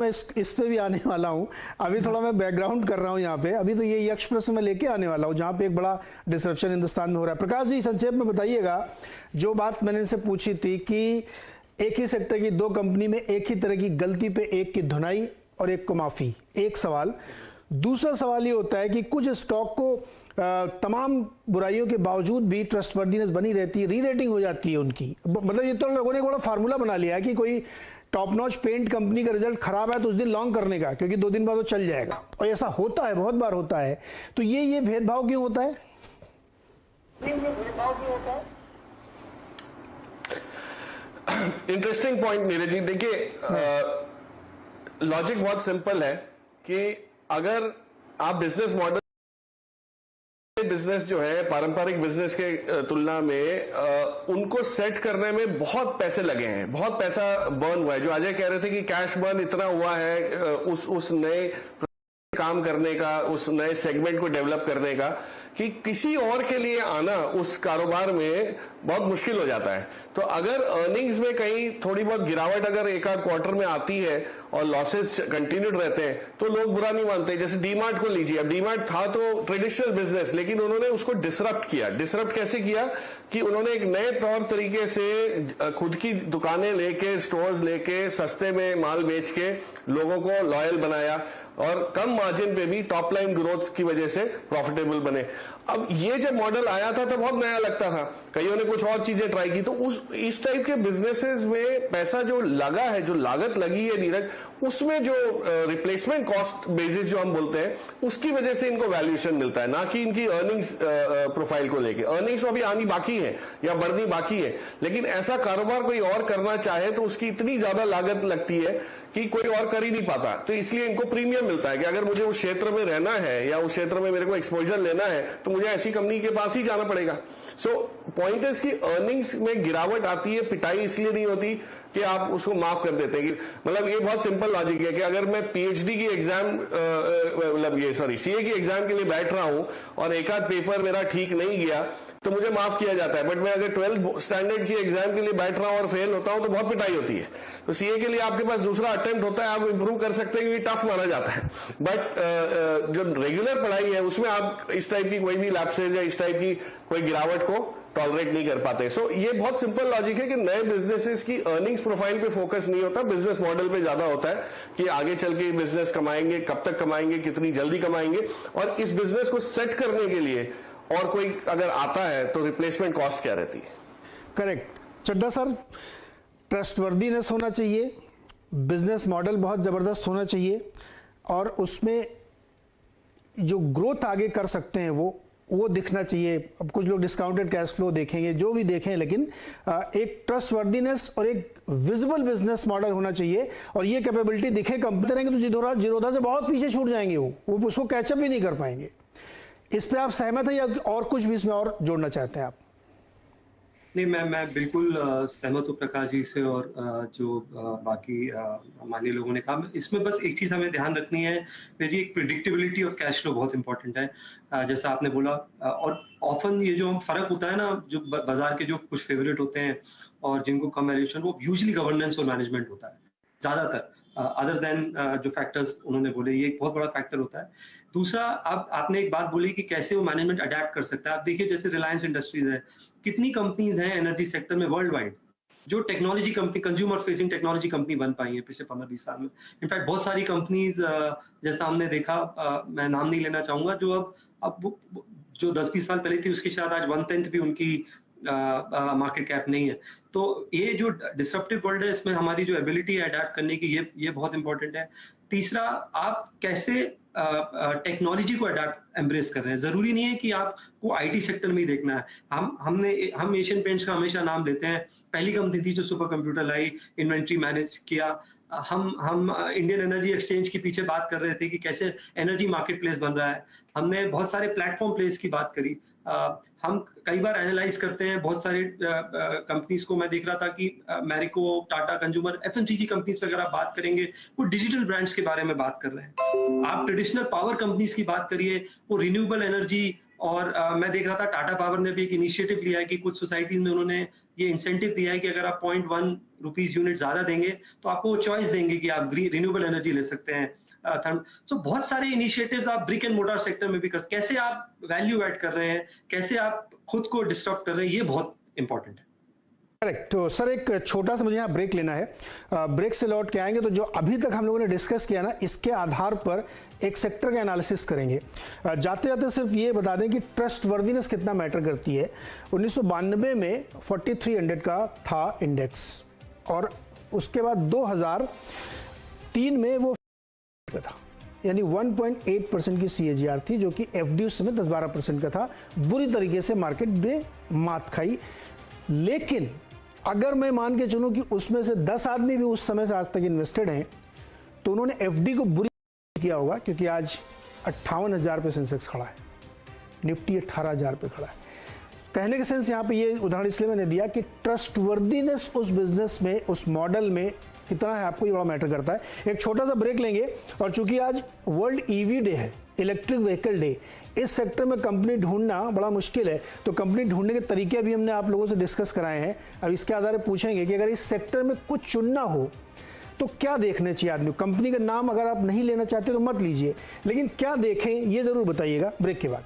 मैं इस पे भी आने वाला हूँ। अभी थोड़ा मैं बैकग्राउंड कर रहा हूँ यहाँ पे। अभी तो ये यक्ष प्रश्न में लेके आने वाला हूँ जहाँ पे एक बड़ा डिसरप्शन हिंदुस्तान में हो रहा है। प्रकाश जी, संक्षेप में बताइएगा, जो बात मैंने इनसे पूछी थी कि एक ही सेक्टर की दो कंपनी में एक ही तरह की गलती पे एक की धुनाई और एक को माफी, एक सवाल। दूसरा सवाल ये होता है कि कुछ स्टॉक को तमाम बुराइयों के बावजूद भी ट्रस्टवर्दीनेस बनी रहती है, री रेटिंग हो जाती है उनकी। मतलब ये तो लोगों ने एक बड़ा फार्मूला बना लिया है कि कोई टॉप नॉच पेंट कंपनी का रिजल्ट खराब है तो उस दिन लॉन्ग करने का, क्योंकि 2 दिन बाद वो चल जाएगा। और ऐसा होता है, बहुत बार होता है। तो ये भेदभाव क्यों होता है? Interesting point Neeraj ji. देखिए, लॉजिक बहुत सिंपल है कि अगर आप बिजनेस मॉडल, बिजनेस जो है पारंपरिक बिजनेस के तुलना में उनको सेट करने में बहुत पैसे लगे हैं, बहुत पैसा बर्न हुआ है। जो अजय कह रहे थे कि कैश बर्न इतना हुआ है उस नए काम करने का, उस नए सेगमेंट को डेवलप करने का, कि किसी और के लिए आना उस कारोबार में बहुत मुश्किल हो जाता है। तो अगर अर्निंग्स में कहीं थोड़ी बहुत गिरावट अगर एक आध क्वार्टर में आती है और लॉसेस कंटिन्यूड रहते हैं तो लोग बुरा नहीं मानते। जैसे डीमार्ट को लीजिए, अब डीमार्ट था तो ट्रेडिशनल बिजनेस, लेकिन उन्होंने उसको डिसरप्ट किया। डिसरप्ट कैसे किया कि उन्होंने एक नए तौर तरीके से खुद की दुकानें लेके, स्टोर्स लेके, सस्ते में माल बेच के लोगों को लॉयल बनाया और कम मार्जिन पे भी टॉप लाइन ग्रोथ की वजह से प्रॉफिटेबल बने। अब ये जब मॉडल आया था तो बहुत नया लगता था, कईयों ने कुछ और चीजें ट्राई की। तो इस टाइप के बिजनेसेस में पैसा जो लगा है, जो लागत लगी है नीरज, उसमें जो रिप्लेसमेंट कॉस्ट बेसिस जो हम बोलते हैं, उसकी वजह से इनको वैल्यूएशन मिलता है, ना कि इनकी अर्निंग्स प्रोफाइल को लेके। अर्निंग्स तो अभी आनी बाकी है या बढ़नी बाकी है, लेकिन ऐसा कारोबार कोई और करना चाहे तो उसकी इतनी ज्यादा लागत लगती है कि कोई और कर ही नहीं पाता। तो इसलिए इनको प्रीमियम मिलता है कि अगर मुझे उस क्षेत्र में रहना है या उस क्षेत्र में मेरे को एक्सपोजर लेना है तो मुझे ऐसी कंपनी के पास ही जाना पड़ेगा। सो पॉइंट इज कि अर्निंग्स में गिरावट आती है, पिटाई इसलिए नहीं होती कि आप उसको माफ कर देते हैं। मतलब ये बहुत सिंपल लॉजिक है कि अगर मैं पीएचडी की एग्जाम, मतलब ये सॉरी सीए की एग्जाम के लिए बैठ रहा हूं और एक आध पेपर मेरा ठीक नहीं गया तो मुझे माफ किया जाता है, बट मैं अगर 12th स्टैंडर्ड की एग्जाम के लिए बैठ रहा हूं और फेल होता हूं तो बहुत पिटाई होती है। तो सीए के लिए आपके पास दूसरा अटेम्प्ट होता है, आप इंप्रूव कर सकते हैं क्योंकि टफ माना जाता है। बट जो रेगुलर पढ़ाई है उसमें आप इस टाइप की कोई भी लैप्सेज या इस टाइप की कोई गिरावट को टॉलरेट नहीं कर पाते। सो ये बहुत सिंपल लॉजिक है कि नए बिजनेसेस की अर्निंग्स प्रोफाइल पे फोकस नहीं होता, बिजनेस मॉडल पे ज्यादा होता है कि आगे चल के बिजनेस कमाएंगे, कब तक कमाएंगे, कितनी जल्दी कमाएंगे। और इस बिजनेस को सेट करने के लिए और कोई अगर आता है तो रिप्लेसमेंट कॉस्ट क्या रहती है। करेक्ट चड्डा सर, ट्रस्टवर्दीनेस होना चाहिए, बिजनेस मॉडल बहुत जबरदस्त होना चाहिए और उसमें जो ग्रोथ आगे कर सकते हैं वो दिखना चाहिए। अब कुछ लोग डिस्काउंटेड कैश फ्लो देखेंगे, जो भी देखें, लेकिन एक ट्रस्टवर्दीनेस और एक विजिबल बिजनेस मॉडल होना चाहिए। और ये कैपेबिलिटी दिखे कंपनी रहेंगे तो जीरोधा से बहुत पीछे छूट जाएंगे, वो उसको कैचअप भी नहीं कर पाएंगे। इस पे आप सहमत हैं या और कुछ भी इसमें और जोड़ना चाहते हैं आप? नहीं, मैं बिल्कुल सहमत हूँ प्रकाश जी से और जो बाकी माननीय लोगों ने कहा। इसमें बस एक चीज हमें ध्यान रखनी है जी, एक प्रिडिक्टेबिलिटी ऑफ कैश फ्लो बहुत इंपॉर्टेंट है। जैसा आपने बोला, और ऑफन ये जो फर्क होता है ना, जो बाजार के जो कुछ फेवरेट होते हैं और जिनको कम वैल्यूएशन, वो यूजुअली गवर्नेंस और मैनेजमेंट होता है ज्यादातर, अदर देन जो फैक्टर्स उन्होंने बोले, ये एक बहुत बड़ा फैक्टर होता है। दूसरा, आपने एक बात बोली कि कैसे वो मैनेजमेंट अडेप्ट कर सकता है। आप देखिए जैसे रिलायंस इंडस्ट्रीज है, कितनी कंपनीज हैं एनर्जी सेक्टर में वर्ल्ड वाइड जो technology company, consumer facing technology company बन पाई है पिछले 15-20 साल में। इनफैक्ट बहुत सारी कंपनीज जैसा हमने देखा, मैं नाम नहीं लेना चाहूंगा, जो अब जो 10-20 साल पहले थी उसकी शायद आज 1/10 भी उनकी मार्केट कैप नहीं है। तो ये जो डिसरप्टिव वर्ल्ड है, इसमें हमारी जो एबिलिटी है अडेप्ट करने की, ये बहुत इंपॉर्टेंट है। तीसरा, आप कैसे टेक्नोलॉजी को अडेप्ट एम्ब्रेस कर रहे हैं। जरूरी नहीं है कि आपको आईटी सेक्टर में ही देखना है। हम एशियन पेंट्स का हमेशा नाम लेते हैं, पहली कंपनी थी जो सुपर कंप्यूटर लाई, इन्वेंट्री मैनेज किया। हम इंडियन एनर्जी एक्सचेंज के पीछे बात कर रहे थे कि कैसे एनर्जी मार्केट प्लेस बन रहा है। हमने बहुत सारे प्लेटफॉर्म प्लेस की बात करी। हम कई बार एनालाइज करते हैं बहुत सारे कंपनीज को। मैं देख रहा था कि Marico, Tata consumer, FMCG companies पे अगर आप बात करेंगे, वो डिजिटल ब्रांड्स के बारे में बात कर रहे हैं। आप ट्रेडिशनल पावर कंपनीज की बात करिए, वो रिन्यूएबल एनर्जी और मैं देख रहा था टाटा पावर ने भी एक इनिशिएटिव लिया है कि कुछ सोसाइटीज में उन्होंने ये इंसेंटिव दिया है कि अगर आप 0.1 रुपीज यूनिट ज्यादा देंगे तो आपको चॉइस देंगे कि आप रिन्यूएबल एनर्जी ले सकते हैं। तो बहुत सारे इनिशिएटिव्स आप ब्रिक एंड मोटर सेक्टर में भी कैसे आप वैल्यू ऐड कर रहे हैं, कैसे आप खुद को डिस्टर्ब कर रहे हैं, ये बहुत इंपॉर्टेंट है। करेक्ट। तो सर एक छोटा सा मुझे यहाँ ब्रेक लेना है, ब्रेक से लौट के आएंगे तो जो अभी तक हम लोगों ने डिस्कस किया ना, इसके आधार पर एक सेक्टर का एनालिसिस करेंगे। जाते जाते सिर्फ ये बता दें कि ट्रस्ट वर्दीनेस कितना मैटर करती है। 1992 में 4300 का था इंडेक्स और उसके बाद 2003 में वो का था, यानी 1.8% की CAGR थी, जो कि FD उस समय 10-12% का था। बुरी तरीके से मार्केट ने मात खाई। लेकिन अगर मैं मान के चलूं कि उसमें से 10 आदमी भी उस समय से आज तक इन्वेस्टेड हैं तो उन्होंने FD को बुरी किया होगा, क्योंकि आज 58,000 पे सेंसेक्स खड़ा है, निफ्टी 18,000 पे खड़ा है। कहने के सेंस यहाँ पे ये उदाहरण इसलिए मैंने दिया कि ट्रस्टवर्दीनेस उस बिजनेस में, उस मॉडल में कितना है, आपको ये बड़ा मैटर करता है। एक छोटा सा ब्रेक लेंगे और चूंकि आज वर्ल्ड EV डे है, इलेक्ट्रिक व्हीकल डे, इस सेक्टर में कंपनी ढूंढना बड़ा मुश्किल है, तो कंपनी ढूंढने के तरीके भी हमने आप लोगों से डिस्कस कराए हैं। अब इसके आधार पर पूछेंगे कि अगर इस सेक्टर में कुछ चुनना हो तो क्या देखने चाहिए आदमी। कंपनी का नाम अगर आप नहीं लेना चाहते तो मत लीजिए, लेकिन क्या देखें ये जरूर बताइएगा ब्रेक के बाद।